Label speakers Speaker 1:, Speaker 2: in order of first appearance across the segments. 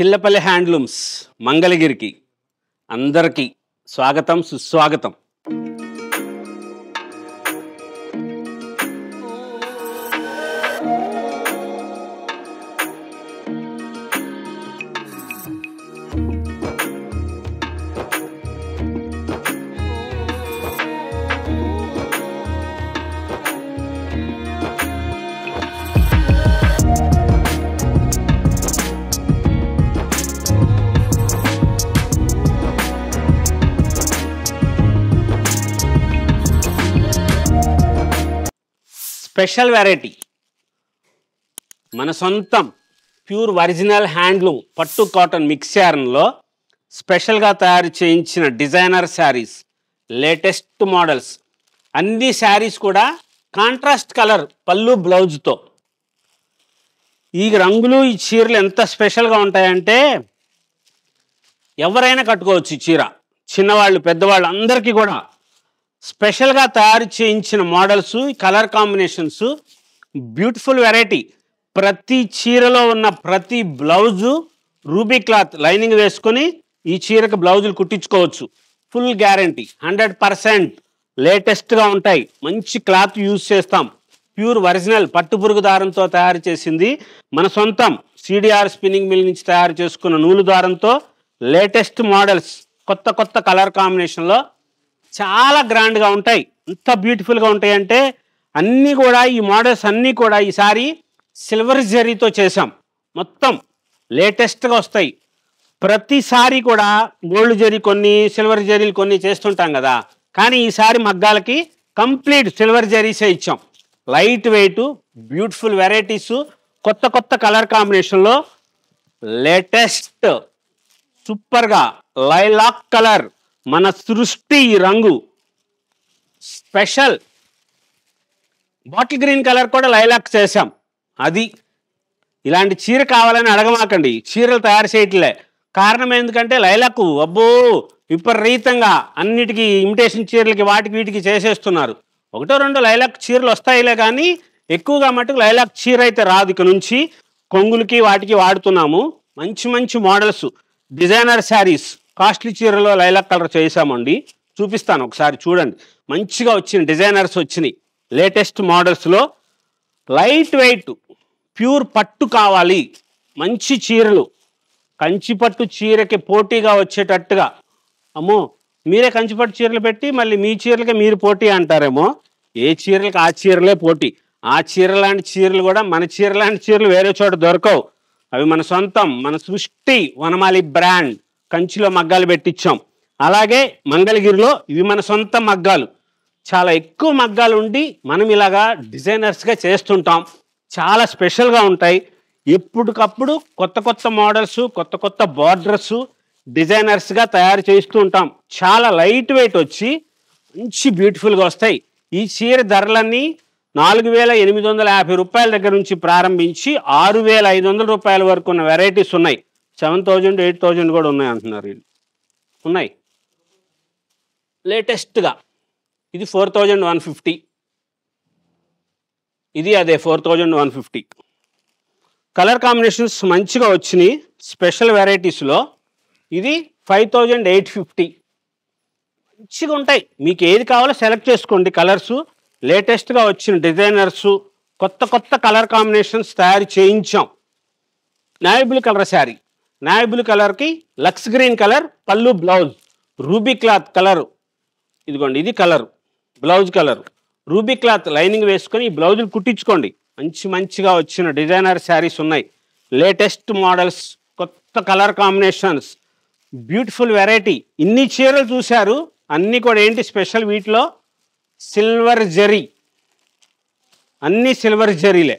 Speaker 1: Chillapalli handlooms మంగళగిరికి అందరికీ స్వాగతం సుస్వాగతం. స్పెషల్ వెరైటీ మన సొంతం ప్యూర్ ఒరిజినల్ హ్యాండ్లూమ్ పట్టు కాటన్ మిక్స్చర్లో స్పెషల్గా తయారు చేయించిన డిజైనర్ శారీస్, లేటెస్ట్ మోడల్స్. అన్ని శారీస్ కూడా కాంట్రాస్ట్ కలర్ పళ్ళు బ్లౌజ్తో. ఈ రంగులు ఈ చీరలు ఎంత స్పెషల్గా ఉంటాయంటే ఎవరైనా కట్టుకోవచ్చు. ఈ చీర చిన్నవాళ్ళు పెద్దవాళ్ళు అందరికీ కూడా స్పెషల్గా తయారు చేయించిన models, colour combinations, beautiful variety. ప్రతి చీరలో ఉన్న ప్రతి బ్లౌజు రూబీ క్లాత్ లైనింగ్ వేసుకొని ఈ చీరకు బ్లౌజులు కుట్టించుకోవచ్చు. ఫుల్ గ్యారంటీ, 100% లేటెస్ట్గా ఉంటాయి. మంచి క్లాత్ యూజ్ చేస్తాం. ప్యూర్ ఒరిజినల్ పట్టుపురుగు దారంతో తయారు చేసింది. మన సొంతం సిడిఆర్ స్పిన్నింగ్ మిల్ నుంచి తయారు చేసుకున్న నూలు దారంతో లేటెస్ట్ మోడల్స్, కొత్త కొత్త కలర్ కాంబినేషన్లో చాలా గ్రాండ్గా ఉంటాయి. ఎంత బ్యూటిఫుల్గా ఉంటాయి అంటే అన్నీ కూడా ఈ మోడల్స్ అన్నీ కూడా ఈసారి సిల్వర్ జరీతో చేసాం. మొత్తం లేటెస్ట్గా వస్తాయి. ప్రతిసారి కూడా గోల్డ్ జరీ కొన్ని, సిల్వర్ జరీలు కొన్ని చేస్తుంటాం కదా, కానీ ఈసారి మగ్గాలకి కంప్లీట్ సిల్వర్ జరీసే ఇచ్చాం. లైట్ వెయిట్, బ్యూటిఫుల్ వెరైటీస్, కొత్త కొత్త కలర్ కాంబినేషన్లో లేటెస్ట్ సూపర్గా లైలాక్ కలర్, మన సృష్టి రంగు స్పెషల్. బాటిల్ గ్రీన్ కలర్ కూడా లైలాక్ చేసాం. అది ఇలాంటి చీర కావాలని అడగమాకండి, చీరలు తయారు చేయట్లే. కారణం ఎందుకంటే లైలాక్ అబ్బో విపరీతంగా అన్నిటికీ ఇమిటేషన్ చీరలకి వాటికి వీటికి చేసేస్తున్నారు. ఒకటో రెండో లైలాక్ చీరలు వస్తాయిలే, కానీ ఎక్కువగా మటుకు లైలాక్ చీర అయితే రాదు. ఇక నుంచి కొంగులకి వాటికి వాడుతున్నాము. మంచి మంచి మోడల్స్, డిజైనర్ శారీస్, కాస్ట్లీ చీరలో లైలాక్ కలర్ చేసామండి. చూపిస్తాను ఒకసారి చూడండి. మంచిగా వచ్చిన డిజైనర్స్ వచ్చినాయి. లేటెస్ట్ మోడల్స్లో లైట్ వెయిట్ ప్యూర్ పట్టు కావాలి, మంచి చీరలు, కంచిపట్టు చీరకి పోటీగా వచ్చేటట్టుగా. అమ్మో మీరే కంచిపట్టు చీరలు పెట్టి మళ్ళీ మీ చీరలకి మీరు పోటీ అంటారేమో. ఏ చీరలకి ఆ చీరలే పోటీ. ఆ చీర లాంటి చీరలు కూడా మన చీర లాంటి చీరలు వేరే చోట దొరకవు. అవి మన సొంతం, మన సృష్టి వనమాలి బ్రాండ్ కంచిలో మగ్గాలు పెట్టించాం. అలాగే మంగళగిరిలో ఇవి మన సొంత మగ్గాలు. చాలా ఎక్కువ మగ్గాలు ఉండి మనం ఇలాగా డిజైనర్స్గా చేస్తుంటాం. చాలా స్పెషల్గా ఉంటాయి. ఎప్పటికప్పుడు కొత్త కొత్త మోడల్స్, కొత్త కొత్త బార్డర్స్ డిజైనర్స్గా తయారు చేస్తూ ఉంటాం. చాలా లైట్ వెయిట్ వచ్చి మంచి బ్యూటిఫుల్గా వస్తాయి. ఈ చీర ధరలన్నీ 4,850 రూపాయల దగ్గర నుంచి ప్రారంభించి 6,500 రూపాయల వరకు ఉన్న వెరైటీస్ ఉన్నాయి. 7,000, 8,000 కూడా ఉన్నాయి అంటున్నారు వీళ్ళు. ఉన్నాయి లేటెస్ట్గా. ఇది 4,150, ఇది అదే 4,150. కలర్ కాంబినేషన్స్ మంచిగా వచ్చినాయి స్పెషల్ వెరైటీస్లో. ఇది 5,850. మంచిగా ఉంటాయి. మీకు ఏది కావాలో సెలెక్ట్ చేసుకోండి. కలర్సు లేటెస్ట్గా వచ్చిన డిజైనర్సు, కొత్త కొత్త కలర్ కాంబినేషన్స్ తయారు చేయించాం. Navy blue colour sari, navy blue కలర్కి లక్స్ గ్రీన్ కలర్ పళ్ళు బ్లౌజ్, రూబీ క్లాత్ కలరు. ఇదిగోండి ఇది colour, blouse colour. Ruby cloth lining వేసుకొని ఈ బ్లౌజులు కుట్టించుకోండి. మంచిగా వచ్చిన డిజైనర్ శారీస్ ఉన్నాయి. లేటెస్ట్ మోడల్స్, కొత్త కలర్ కాంబినేషన్స్, బ్యూటిఫుల్ వెరైటీ. ఇన్ని చీరలు చూశారు, అన్నీ కూడా ఏంటి స్పెషల్ వీటిలో సిల్వర్ జరీ. అన్నీ సిల్వర్ జరీలే.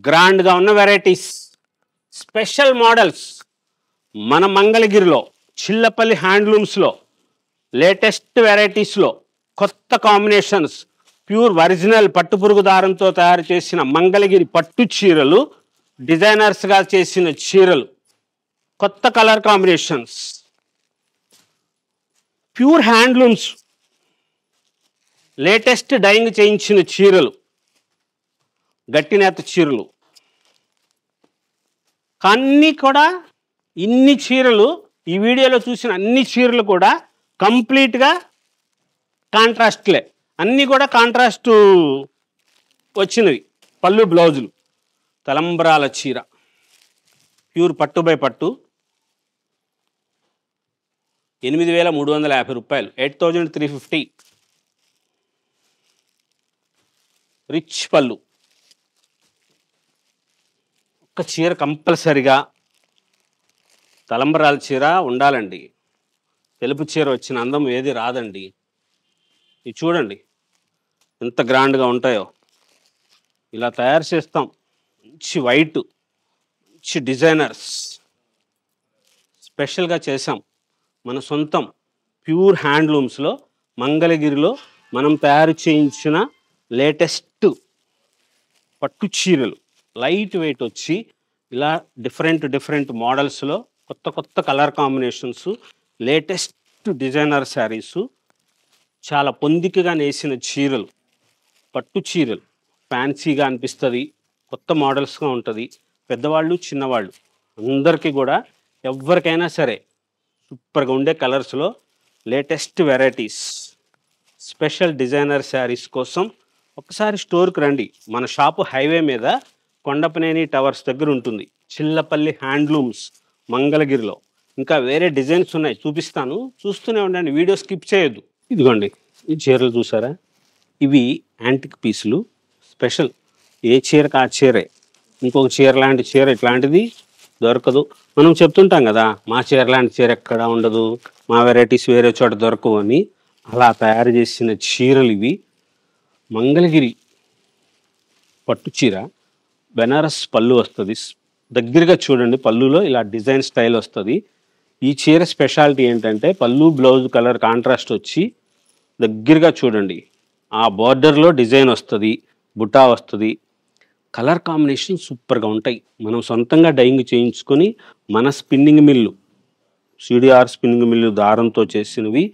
Speaker 1: గ్రాండ్గా ఉన్న వెరైటీస్, స్పెషల్ మోడల్స్ మన మంగళగిరిలో చిల్లపల్లి హ్యాండ్లూమ్స్లో లేటెస్ట్ వెరైటీస్లో కొత్త కాంబినేషన్స్, ప్యూర్ ఒరిజినల్ పట్టుపురుగు దారంతో తయారు చేసిన మంగళగిరి పట్టు చీరలు, డిజైనర్స్గా చేసిన చీరలు, కొత్త colour combinations, pure handlooms, latest dyeing చేయించిన చీరలు, గట్టి నేత చీరలు. అన్నీ కూడా ఇన్ని చీరలు ఈ వీడియోలో చూసిన అన్ని చీరలు కూడా కంప్లీట్గా కాంట్రాస్ట్లే, అన్నీ కూడా కాంట్రాస్ట్ వచ్చినవి. పళ్ళు బ్లౌజులు, తలంబ్రాల చీర, ప్యూర్ పట్టు బై పట్టు, 8,350 రూపాయలు, 8,350. రిచ్ పళ్ళు. ఒక చీర కంపల్సరిగా తలంబరాల చీర ఉండాలండి. తెలుపు చీర వచ్చిన అందం ఏది రాదండి. ఇది చూడండి ఎంత గ్రాండ్గా ఉంటాయో. ఇలా తయారు చేస్తాం. మంచి వైట్, మంచి డిజైనర్స్ స్పెషల్గా చేసాం. మన సొంతం ప్యూర్ హ్యాండ్లూమ్స్లో మంగళగిరిలో మనం తయారు చేయించిన లేటెస్ట్ పట్టు చీరలు. లైట్ వెయిట్ వచ్చి ఇలా డిఫరెంట్ మోడల్స్లో కొత్త colour combinations, latest designer saris, చాలా పొందికగా నేసిన చీరలు, పట్టు చీరలు. ఫ్యాన్సీగా అనిపిస్తుంది, కొత్త మోడల్స్గా ఉంటుంది. పెద్దవాళ్ళు చిన్నవాళ్ళు అందరికీ కూడా ఎవరికైనా సరే సూపర్గా ఉండే కలర్స్లో latest varieties, special designer saris కోసం ఒకసారి స్టోర్కి రండి. మన షాపు హైవే మీద కొండపనేని టవర్స్ దగ్గర ఉంటుంది. చిల్లపల్లి హ్యాండ్లూమ్స్ మంగళగిరిలో. ఇంకా వేరే డిజైన్స్ ఉన్నాయి, చూపిస్తాను, చూస్తూనే ఉండండి, వీడియో స్కిప్ చేయొద్దు. ఇదిగోండి ఈ చీరలు చూసారా, ఇవి యాంటిక్ పీసులు. స్పెషల్, ఏ చీరకు ఆ చీరే. ఇంకొక చీర లాంటి చీర ఇట్లాంటిది దొరకదు. మనం చెప్తుంటాం కదా, మా చీర లాంటి చీర ఎక్కడా ఉండదు, మా వెరైటీస్ వేరే చోట దొరకవు అని. అలా తయారు చేసిన చీరలు ఇవి. మంగళగిరి పట్టు చీర, బెనారస్ పళ్ళు వస్తుంది. దగ్గరగా చూడండి, పళ్ళులో ఇలా డిజైన్ స్టైల్ వస్తుంది. ఈ చీర స్పెషాలిటీ ఏంటంటే పళ్ళు బ్లౌజ్ కలర్ కాంట్రాస్ట్ వచ్చి, దగ్గరగా చూడండి, ఆ బార్డర్లో డిజైన్ వస్తుంది, బుటా వస్తుంది. కలర్ కాంబినేషన్ సూపర్గా ఉంటాయి. మనం సొంతంగా డైయింగ్ చేయించుకొని మన spinning mill, CDR spinning mill దారంతో చేసినవి.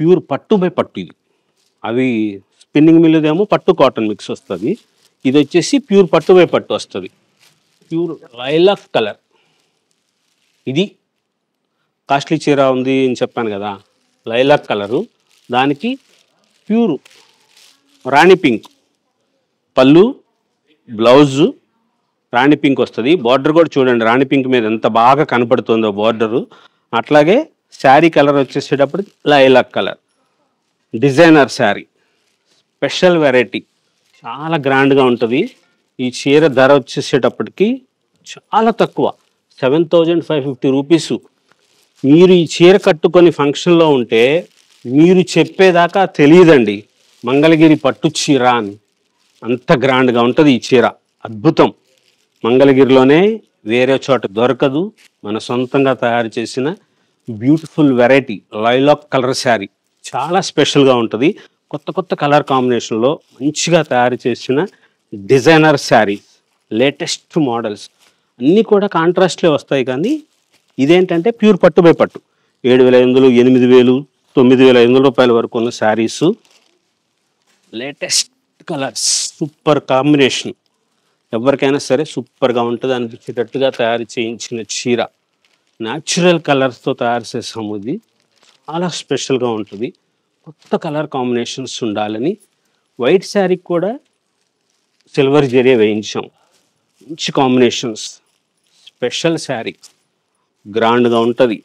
Speaker 1: ప్యూర్ పట్టు బై పట్టు ఇది. అవి స్పిన్నింగ్ మిల్లుదేమో పట్టు కాటన్ మిక్స్ వస్తుంది, ఇది వచ్చేసి ప్యూర్ పట్టు బై పట్టు వస్తుంది. Pure lilac colour. ఇది కాస్ట్లీ చీర ఉంది అని చెప్పాను కదా, లైలాక్ కలరు. దానికి ప్యూర్ రాణి పింక్ పళ్ళు, బ్లౌజు రాణి పింక్ వస్తుంది. బార్డర్ కూడా చూడండి, రాణి పింక్ మీద ఎంత బాగా కనపడుతుందో బార్డరు. అట్లాగే శారీ కలర్ వచ్చేసేటప్పుడు lilac colour. Designer sari, special variety, చాలా గ్రాండ్గా ఉంటుంది. ఈ చీర ధర వచ్చేసేటప్పటికి చాలా తక్కువ, 7,550 రూపీసు. మీరు ఈ చీర కట్టుకొని ఫంక్షన్లో ఉంటే మీరు చెప్పేదాకా తెలియదండి మంగళగిరి పట్టు చీర అని. అంత గ్రాండ్గా ఉంటుంది ఈ చీర. అద్భుతం. మంగళగిరిలోనే వేరే చోట దొరకదు. మన సొంతంగా తయారు చేసిన beautiful variety lilac colour sari. చాలా స్పెషల్గా ఉంటుంది. కొత్త కలర్ కాంబినేషన్లో మంచిగా తయారు చేసిన డిజైనర్ శారీస్, లేటెస్ట్ మోడల్స్ అన్నీ కూడా కాంట్రాస్ట్లే వస్తాయి. కానీ ఇదేంటంటే ప్యూర్ పట్టు బై పట్టు. 7,500, 8,000, 9,500 రూపాయల వరకు ఉన్న saris. Latest colours, super combination. ఎవరికైనా సరే సూపర్గా ఉంటుంది అనిపించేటట్టుగా తయారు చేయించిన చీర. న్యాచురల్ కలర్స్తో తయారు చేసాము. ఇది చాలా స్పెషల్గా ఉంటుంది. కొత్త కలర్ కాంబినేషన్స్ ఉండాలని వైట్ శారీకి కూడా సిల్వర్ జరీ వేయించాం. మంచి కాంబినేషన్స్, స్పెషల్ శారీ, గ్రాండ్గా ఉంటుంది.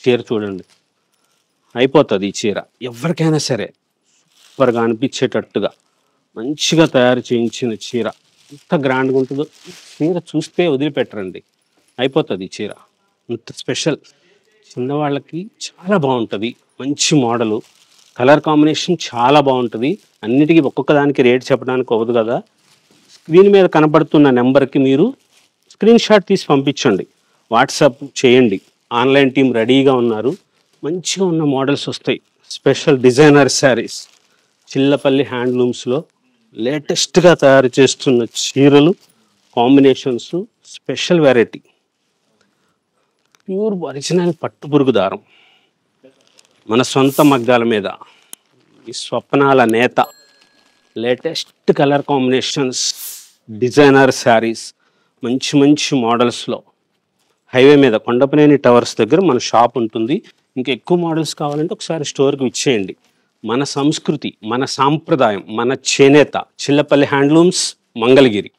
Speaker 1: చీర చూడండి, అయిపోతుంది ఈ చీర. ఎవరికైనా సరే సూపర్గా అనిపించేటట్టుగా మంచిగా తయారు చేయించిన చీర. ఎంత గ్రాండ్గా ఉంటుందో చీర చూస్తే వదిలిపెట్టరండి. అయిపోతుంది ఈ చీర. అంత స్పెషల్. చిన్నవాళ్ళకి చాలా బాగుంటుంది. మంచి మోడలు, కలర్ కాంబినేషన్ చాలా బాగుంటుంది. అన్నిటికీ ఒక్కొక్క దానికి రేట్ చెప్పడానికి అవ్వదు కదా. స్క్రీన్ మీద కనపడుతున్న నెంబర్కి మీరు స్క్రీన్ షాట్ తీసి పంపించండి, వాట్సాప్ చేయండి. ఆన్లైన్ టీం రెడీగా ఉన్నారు. మంచిగా ఉన్న మోడల్స్ వస్తాయి. స్పెషల్ డిజైనర్ శారీస్, చిల్లపల్లి హ్యాండ్లూమ్స్లో లేటెస్ట్గా తయారు చేస్తున్న చీరలు, combinations, special variety. Pure original పట్టు పురుగు దారం, మన సొంత మగ్గాల మీద. ఈ స్వప్నాల నేత latest colour combinations, designer saris, మంచి మంచి మోడల్స్లో హైవే మీద కొండపనేని టవర్స్ దగ్గర మన షాప్ ఉంటుంది. ఇంకా ఎక్కువ మోడల్స్ కావాలంటే ఒకసారి స్టోర్కి ఇచ్చేయండి. మన సంస్కృతి, మన సాంప్రదాయం, మన చేనేత, చిల్లపల్లి హ్యాండ్లూమ్స్, మంగళగిరి.